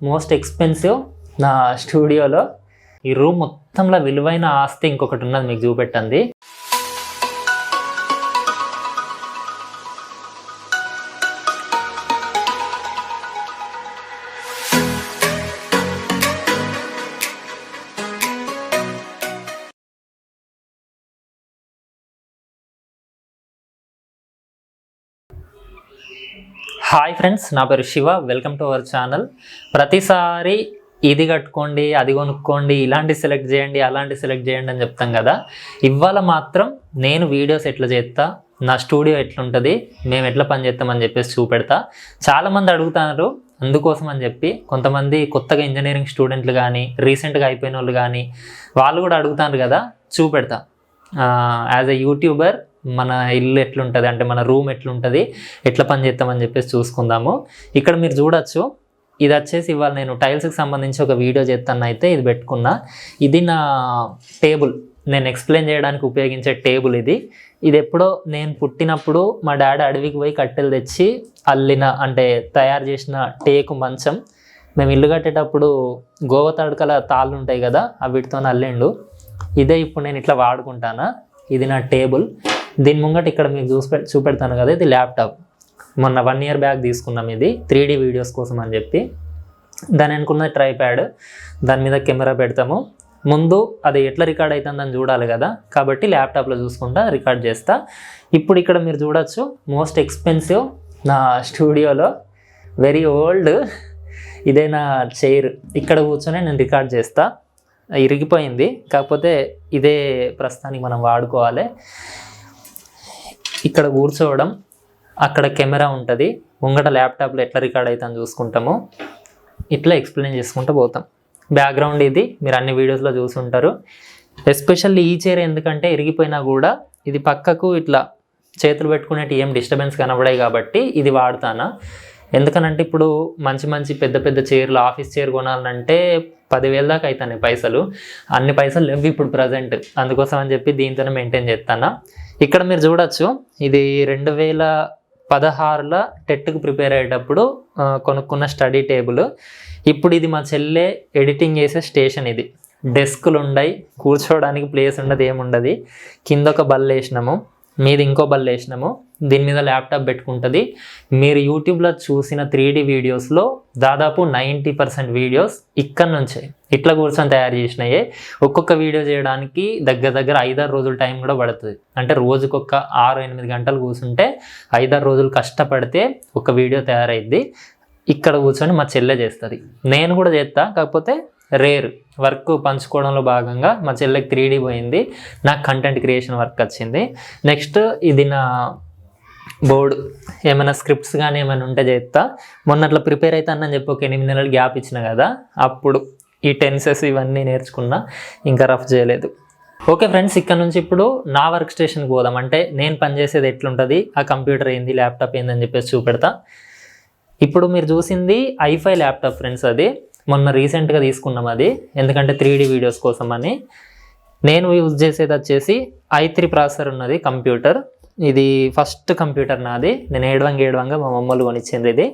Most expensive నా స్టూడియోలో. ఈ రూమ్ మొత్తంలో విలువైన ఆస్తి ఇంకొకటి ఉన్నది, మీకు చూపెట్టండి. హాయ్ ఫ్రెండ్స్, నా పేరు Shiva. Welcome to our channel. ప్రతిసారి ఇది కట్టుకోండి, అది కొనుక్కోండి, ఇలాంటి సెలెక్ట్ చేయండి, అలాంటి సెలెక్ట్ చేయండి అని చెప్తాం కదా. ఇవాళ మాత్రం నేను వీడియోస్ ఎట్లా చేస్తా, నా స్టూడియో ఎట్లుంటుంది, మేము ఎట్లా పని చేస్తామని చెప్పేసి చూపెడతా. చాలామంది అడుగుతున్నారు, అందుకోసం అని చెప్పి కొంతమంది కొత్తగా ఇంజనీరింగ్ స్టూడెంట్లు కానీ రీసెంట్గా అయిపోయిన వాళ్ళు కానీ వాళ్ళు కూడా అడుగుతారు కదా, చూపెడతా. యాజ్ ఎ యూట్యూబర్ మన ఇల్లు ఎట్లుంటుంది, అంటే మన రూమ్ ఎట్లుంటుంది, ఎట్లా పని చేస్తామని చెప్పేసి చూసుకుందాము. ఇక్కడ మీరు చూడొచ్చు, ఇది వచ్చేసి ఇవాళ నేను టైల్స్కి సంబంధించి ఒక వీడియో చేస్తాను. అయితే ఇది పెట్టుకున్నా. ఇది నా టేబుల్, నేను ఎక్స్ప్లెయిన్ చేయడానికి ఉపయోగించే టేబుల్ ఇది. ఇది ఎప్పుడో నేను పుట్టినప్పుడు మా డాడీ అడవికి పోయి కట్టెలు తెచ్చి అల్లిన, అంటే తయారు చేసిన టేకు మంచం. మేము ఇల్లు కట్టేటప్పుడు గోవ తడకల తాళ్ళు ఉంటాయి కదా, వీటితో అల్లిండు. ఇదే ఇప్పుడు నేను ఇట్లా వాడుకుంటానా. ఇది నా టేబుల్. దీని ముంగట ఇక్కడ మీకు చూపెడతాను కదా, ఇది ల్యాప్టాప్. మొన్న 1 year బ్యాక్ తీసుకున్నాం. ఇది 3D వీడియోస్ కోసం అని చెప్పి. దాని అనుకున్న ట్రైప్యాడ్, దాని మీద కెమెరా పెడతాము. ముందు అది ఎట్లా రికార్డ్ అవుతుందని చూడాలి కదా, కాబట్టి ల్యాప్టాప్లో చూసుకుంటా రికార్డ్ చేస్తా. ఇప్పుడు ఇక్కడ మీరు చూడొచ్చు, మోస్ట్ ఎక్స్పెన్సివ్ నా స్టూడియోలో, వెరీ ఓల్డ్, ఇదే నా చైర్. ఇక్కడ కూర్చొని నేను రికార్డ్ చేస్తా. ఇరిగిపోయింది, కాకపోతే ఇదే ప్రస్తుతానికి మనం వాడుకోవాలి. ఇక్కడ కూర్చోవడం, అక్కడ కెమెరా ఉంటుంది, ముంగట ల్యాప్టాప్లో ఎట్లా రికార్డ్ అవుతుందని చూసుకుంటాము. ఇట్లా ఎక్స్ప్లెయిన్ చేసుకుంటూ పోతాం. బ్యాక్గ్రౌండ్ ఇది మీరు అన్ని వీడియోస్లో చూసుంటారు. ఎస్పెషల్లీ ఈ చైర్ ఎందుకంటే ఇరిగిపోయినా కూడా ఇది పక్కకు ఇట్లా చేతులు పెట్టుకునేటి ఏం డిస్టర్బెన్స్ కనబడాయి కాబట్టి ఇది వాడతానా. ఎందుకనంటే ఇప్పుడు మంచి పెద్ద పెద్ద చైర్లు, ఆఫీస్ చైర్ కొనాలంటే 10,000 దాకా అవుతాయి పైసలు. అన్ని పైసలు లేవు ఇప్పుడు ప్రజెంట్, అందుకోసం అని చెప్పి దీంతోనే మెయింటైన్ చేస్తాను. ఇక్కడ మీరు చూడొచ్చు, ఇది 2016లో టెట్కి ప్రిపేర్ అయ్యేటప్పుడు కొనుక్కున్న స్టడీ టేబుల్. ఇప్పుడు ఇది మా చెల్లె ఎడిటింగ్ చేసే స్టేషన్. ఇది డెస్క్లు ఉండయి, కూర్చోవడానికి ప్లేస్ ఉండదు, ఏముండదు. కింద ఒక బల్ల వేసినాము, మీది ఇంకో బల్ల వేసినాము. దీని మీద ల్యాప్టాప్ పెట్టుకుంటుంది. మీరు యూట్యూబ్లో చూసిన 3D వీడియోస్లో దాదాపు 90% వీడియోస్ ఇక్కడ నుంచే ఇట్లా కూర్చొని తయారు చేసినాయే. ఒక్కొక్క వీడియో చేయడానికి దగ్గర 5-6 రోజులు టైం కూడా పడుతుంది. అంటే రోజుకొక 6-8 గంటలు కూర్చుంటే 5-6 రోజులు కష్టపడితే ఒక వీడియో తయారైద్ది. ఇక్కడ కూర్చొని మా చెల్లె చేస్తుంది, నేను కూడా చేస్తా, కాకపోతే రేర్ వర్క్ పంచుకోవడంలో భాగంగా మా చెల్లెకి 3D పోయింది, నాకు కంటెంట్ క్రియేషన్ వర్క్ వచ్చింది. నెక్స్ట్ ఇది నా బోర్డు, ఏమైనా స్క్రిప్ట్స్ కానీ ఏమైనా ఉంటే చేస్తా. మొన్న అట్లా ప్రిపేర్ అవుతానని చెప్పి ఒక 8 నెలలు గ్యాప్ ఇచ్చిన కదా, అప్పుడు ఈ టెన్సెస్ ఇవన్నీ నేర్చుకున్నా, ఇంకా రఫ్ చేయలేదు. ఓకే ఫ్రెండ్స్, ఇక్కడ నుంచి ఇప్పుడు నా వర్క్ స్టేషన్కి పోదాం. అంటే నేను పనిచేసేది ఎట్లుంటుంది, ఆ కంప్యూటర్ ఏంది, ల్యాప్టాప్ ఏందని చెప్పేసి చూపెడతా. ఇప్పుడు మీరు చూసింది i5 ల్యాప్టాప్ ఫ్రెండ్స్. అది మొన్న రీసెంట్గా తీసుకున్నాం అది, ఎందుకంటే 3D వీడియోస్ కోసం అని. నేను యూజ్ చేసేది వచ్చేసి i3 ప్రాసెసర్ ఉన్నది కంప్యూటర్. ఇది ఫస్ట్ కంప్యూటర్ నాది, నేను ఏడవంగా మా మమ్మల్ని కొనిచ్చింది ఇది.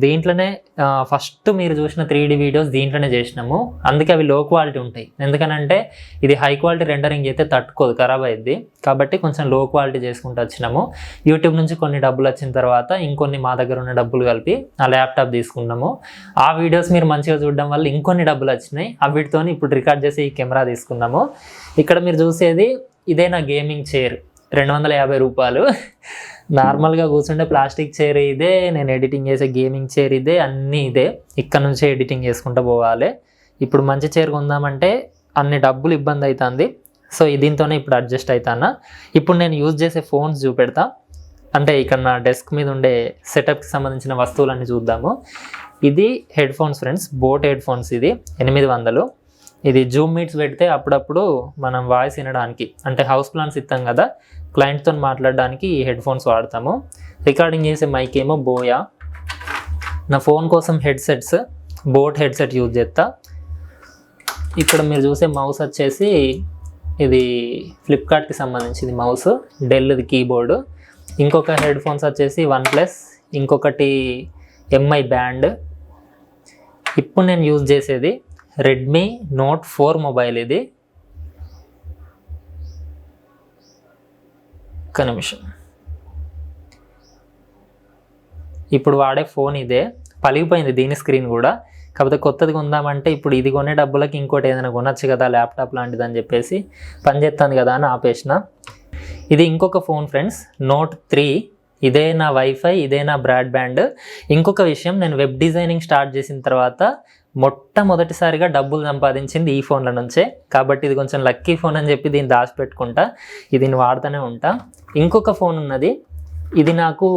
దీంట్లోనే ఫస్ట్ మీరు చూసిన 3D వీడియోస్ దీంట్లోనే చేసినాము. అందుకే అవి లో క్వాలిటీ ఉంటాయి, ఎందుకనంటే ఇది హై క్వాలిటీ రెండరింగ్ అయితే తట్టుకోదు, ఖరాబ్ అయ్యిద్ది. కాబట్టి కొంచెం లో క్వాలిటీ చేసుకుంటూ వచ్చినాము. యూట్యూబ్ నుంచి కొన్ని డబ్బులు వచ్చిన తర్వాత ఇంకొన్ని మా దగ్గర ఉన్న డబ్బులు కలిపి ఆ ల్యాప్టాప్ తీసుకున్నాము. ఆ వీడియోస్ మీరు మంచిగా చూడడం వల్ల ఇంకొన్ని డబ్బులు వచ్చినాయి. వీటితో ఇప్పుడు రికార్డ్ చేసి ఈ కెమెరా తీసుకున్నాము. ఇక్కడ మీరు చూసేది ఇదే నా గేమింగ్ చైర్, 250 రూపాయలు. నార్మల్గా కూర్చుంటే ప్లాస్టిక్ చైర్ ఇదే, నేను ఎడిటింగ్ చేసే గేమింగ్ చైర్ ఇదే, అన్నీ ఇదే. ఇక్కడ నుంచే ఎడిటింగ్ చేసుకుంటూ పోవాలి. ఇప్పుడు మంచి చైర్ కొందామంటే అన్ని డబ్బులు ఇబ్బంది అవుతుంది. సో దీంతోనే ఇప్పుడు అడ్జస్ట్ అవుతాను. ఇప్పుడు నేను యూజ్ చేసే ఫోన్స్ చూపెడతా. అంటే ఇక్కడ నా డెస్క్ మీద ఉండే సెటప్కి సంబంధించిన వస్తువులన్నీ చూద్దాము. ఇది head phones friends, boat head phones. ఇది 800. ఇది జూమ్ మీట్స్ పెడితే అప్పుడప్పుడు మనం వాయిస్ వినడానికి, అంటే హౌస్ ప్లాన్స్ ఇస్తాం కదా, క్లయింట్తో మాట్లాడడానికి ఈ హెడ్ ఫోన్స్ వాడతాము. రికార్డింగ్ చేసే మైక్ ఏమో బోయా. నా ఫోన్ కోసం హెడ్సెట్స్ బోట్ హెడ్సెట్ యూజ్ చేస్తా. ఇక్కడ మీరు చూసే మౌస్ వచ్చేసి ఇది ఫ్లిప్కార్ట్కి సంబంధించింది మౌస్, డెల్ది కీబోర్డు. ఇంకొక హెడ్ ఫోన్స్ వచ్చేసి OnePlus, ఇంకొకటి MI బ్యాండ్. ఇప్పుడు నేను యూజ్ చేసేది రెడ్మీ నోట్ 4 మొబైల్. ఇది ఒక్క నిమిషం. ఇప్పుడు వాడే ఫోన్ ఇదే. పలిగిపోయింది దీని స్క్రీన్ కూడా, కాకపోతే కొత్తది కొందామంటే ఇప్పుడు ఇది కొనే డబ్బులకి ఇంకోటి ఏదైనా కొనొచ్చు కదా ల్యాప్టాప్ లాంటిది అని చెప్పేసి పనిచేస్తాను కదా అని ఆపేసిన. ఇది ఇంకొక ఫోన్ ఫ్రెండ్స్, నోట్ 3. ఇదే నా వైఫై, ఇదే నా బ్రాడ్బ్యాండ్. ఇంకొక విషయం, నేను వెబ్ డిజైనింగ్ స్టార్ట్ చేసిన తర్వాత మొట్టమొదటిసారిగా డబ్బులు సంపాదించింది ఈ ఫోన్ల నుంచే. కాబట్టి ఇది కొంచెం లక్కీ ఫోన్ అని చెప్పి దీన్ని దాచిపెట్టుకుంటా, దీన్ని వాడుతూనే ఉంటా. ఇంకొక ఫోన్ ఉన్నది, ఇది నాకు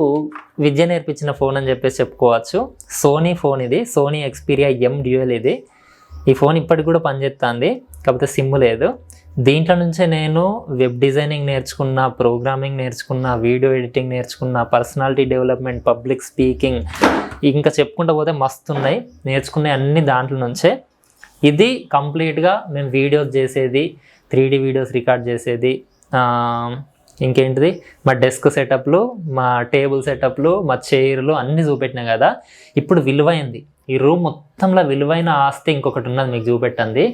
విద్య నేర్పించిన ఫోన్ అని చెప్పేసి చెప్పుకోవచ్చు. సోనీ ఫోన్ ఇది, సోనీ ఎక్స్పీరియా M డ్యూయల్. ఇది ఈ ఫోన్ ఇప్పటికి కూడా పనిచేస్తుంది, కాకపోతే సిమ్ లేదు. దీంట్లో నుంచే నేను వెబ్ డిజైనింగ్ నేర్చుకున్న, ప్రోగ్రామింగ్ నేర్చుకున్న, వీడియో ఎడిటింగ్ నేర్చుకున్న, పర్సనాలిటీ డెవలప్మెంట్, పబ్లిక్ స్పీకింగ్, ఇంకా చెప్పుకుంటూ పోతే మస్తు ఉన్నాయి నేర్చుకునే అన్ని దాంట్లో నుంచే. ఇది కంప్లీట్గా మేము వీడియోస్ చేసేది, 3D వీడియోస్ రికార్డ్ చేసేది, ఇంకేంటిది మా డెస్క్ సెటప్లు, మా టేబుల్ సెటప్లు, మా చైర్లు అన్నీ చూపెట్టినా కదా. ఇప్పుడు విలువైంది, ఈ రూమ్ మొత్తంలో విలువైన ఆస్తి ఇంకొకటి ఉన్నది మీకు చూపెట్టండి.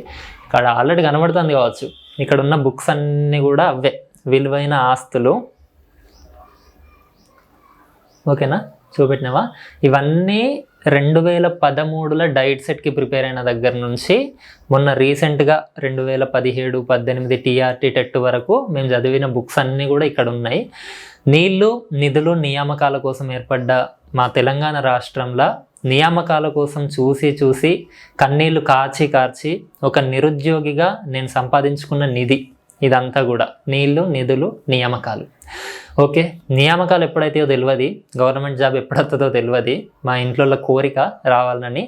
ఇక్కడ ఆల్రెడీ కనబడుతుంది కావచ్చు, ఇక్కడ ఉన్న బుక్స్ అన్నీ కూడా అవే విలువైన ఆస్తులు. ఓకేనా, చూపెట్టినావా? ఇవన్నీ 2013లో డైట్ సెట్కి ప్రిపేర్ అయిన దగ్గర నుంచి మొన్న రీసెంట్గా 2017, 18 TRT టెట్ వరకు మేము చదివిన బుక్స్ అన్నీ కూడా ఇక్కడ ఉన్నాయి. నీళ్లు, నిధులు, నియామకాల కోసం ఏర్పడ్డ మా తెలంగాణ రాష్ట్రంలో నియామకాల కోసం చూసి కన్నీళ్లు కార్చి ఒక నిరుద్యోగిగా నేను సంపాదించుకున్న నిధి ఇదంతా కూడా. నీళ్లు, నిధులు, నియామకాలు. ఓకే, నియామకాలు ఎప్పుడైతే తెలియదు, గవర్నమెంట్ జాబ్ ఎప్పుడవుతుందో తెలియదు. మా ఇంట్లో కోరిక రావాలని.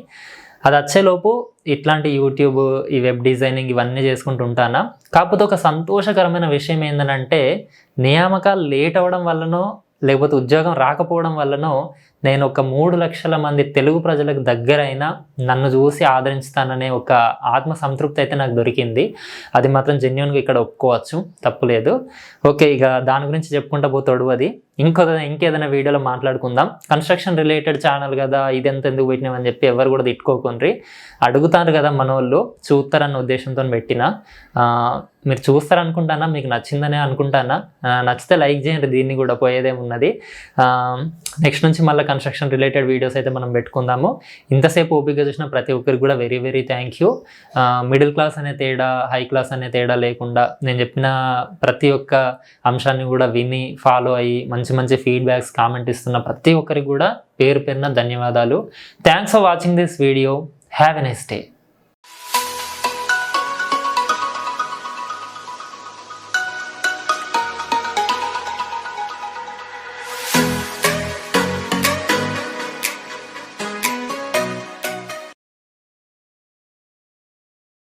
అది వచ్చేలోపు ఇట్లాంటి యూట్యూబ్, ఈ వెబ్ డిజైనింగ్ ఇవన్నీ చేసుకుంటూ ఉంటానా. కాకపోతే ఒక సంతోషకరమైన విషయం ఏంటంటే, నియామకాలు లేట్ అవ్వడం వల్లనో లేకపోతే ఉద్యోగం రాకపోవడం వల్లనో నేను ఒక 3 లక్షల మంది తెలుగు ప్రజలకు దగ్గరైనా నన్ను చూసి ఆదరించుతాననే ఒక ఆత్మ సంతృప్తి అయితే నాకు దొరికింది. అది మాత్రం జెన్యూన్గా ఇక్కడ ఒప్పుకోవచ్చు, తప్పులేదు. ఓకే, ఇక దాని గురించి చెప్పుకుంటా పోతాడు. అది ఇంకేదైనా వీడియోలో మాట్లాడుకుందాం. కన్స్ట్రక్షన్ రిలేటెడ్ ఛానల్ కదా, ఇదెంత ఎందుకు పెట్టినామని చెప్పి ఎవరు కూడా తిట్టుకోకుండ్రి. అడుగుతారు కదా మన వాళ్ళు, చూస్తారన్న ఉద్దేశంతో పెట్టిన. మీరు చూస్తారనుకుంటానా, మీకు నచ్చిందనే అనుకుంటానా. నచ్చితే లైక్ చేయండి, దీన్ని కూడా పోయేదేమున్నది. నెక్స్ట్ నుంచి మళ్ళీ కన్స్ట్రక్షన్ రిలేటెడ్ వీడియోస్ అయితే మనం పెట్టుకుందాము. ఇంతసేపు ఓపిక చూసిన ప్రతి ఒక్కరికి కూడా very very thank you. Middle class అనే తేడా, హై క్లాస్ అనే తేడా లేకుండా నేను చెప్పిన ప్రతి ఒక్క అంశాన్ని కూడా విని ఫాలో అయ్యి మంచి ఫీడ్బ్యాక్స్ కామెంట్ ఇస్తున్న ప్రతి ఒక్కరికి కూడా పేరు పేరున ధన్యవాదాలు. Thanks for watching this video. Have a nice day.